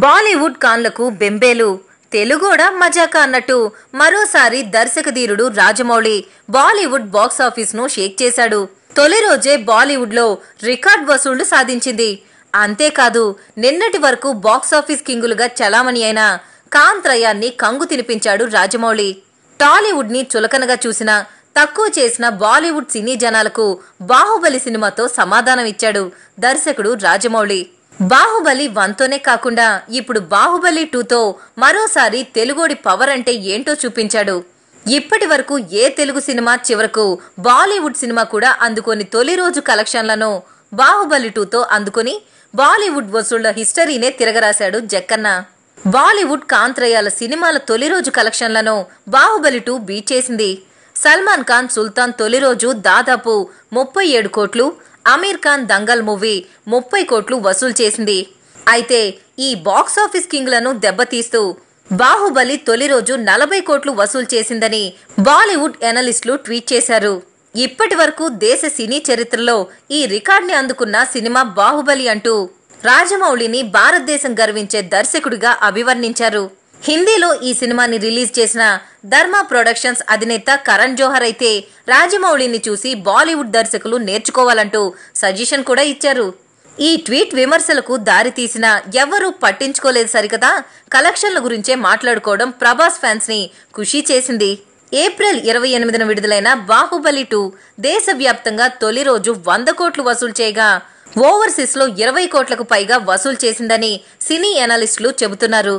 బాలీవుడ్ కాన్లకు బెంబేలు తెలుగోడ మజాక అన్నట్టు మరోసారి దర్శకధీరుడు రాజమౌళి బాలీవుడ్ బాక్సాఫీస్ ను షేక్ చేశాడు. తొలి రోజే బాలీవుడ్ లో రికార్డ్ వసూళ్లు సాధించింది. అంతేకాదు నిన్నటి వరకు బాక్సాఫీస్ కింగులుగా చలామణి అయిన ఖాన్ త్రయాన్ని కంగు తినిపించాడు రాజమౌళి. టాలీవుడ్ ని చులకనగా చూసిన తక్కువ చేసిన బాలీవుడ్ సినీ జనాలకు బాహుబలి సినిమాతో సమాధానం ఇచ్చాడు దర్శకుడు రాజమౌళి. బాహుబలి 1తోనే కాకుండా ఇప్పుడు బాహుబలి 2తో మరోసారి తెలుగోడి పవర్ అంటే ఏంటో చూపించాడు. ఇప్పటి వరకు ఏ తెలుగు సినిమా చివరకు బాలీవుడ్ సినిమా కూడా అందుకొని తొలి రోజు కలెక్షన్లను బాహుబలి 2తో అందుకొని బాలీవుడ్ వసూళ్ల హిస్టరీనే తిరగరాశాడు జక్కన్న. బాలీవుడ్ కాంత్రయాల సినిమాల తొలి రోజు కలెక్షన్లను బాహుబలి 2 బీట్ చేసింది. సల్మాన్ ఖాన్ సుల్తాన్ తొలి రోజు దాదాపు 37 కోట్లు, అమీర్ ఖాన్ దంగల్ మూవీ 30 కోట్లు వసూలు చేసింది. అయితే ఈ బాక్సాఫీస్ కింగ్లను దెబ్బతీస్తూ బాహుబలి తొలి రోజు 40 కోట్లు వసూలు చేసిందని బాలీవుడ్ ఎనలిస్టులు ట్వీట్ చేశారు. ఇప్పటి వరకు దేశ సినీ చరిత్రలో ఈ రికార్డ్ని అందుకున్న సినిమా బాహుబలి అంటూ రాజమౌళిని భారతదేశం గర్వించే దర్శకుడిగా అభివర్ణించారు. హిందీలో ఈ సినిమాని రిలీజ్ చేసిన ధర్మ ప్రొడక్షన్స్ అధినేత కరణ్ జోహర్ అయితే రాజమౌళిని చూసి బాలీవుడ్ దర్శకులు నేర్చుకోవాలంటూ సజెషన్ కూడా ఇచ్చారు. ఈ ట్వీట్ విమర్శలకు దారి తీసినా ఎవ్వరూ పట్టించుకోలేదు సరికదా కలెక్షన్ల గురించే మాట్లాడుకోవడం ప్రభాస్ ఫ్యాన్స్ ని ఖుషీ చేసింది. ఏప్రిల్ 28న విడుదలైన బాహుబలి 2 దేశవ్యాప్తంగా తొలి రోజు 100 కోట్లు వసూలు చేయగా ఓవర్సీస్ లో 20 కోట్లకు పైగా వసూలు చేసిందని సినీ ఎనలిస్టులు చెబుతున్నారు.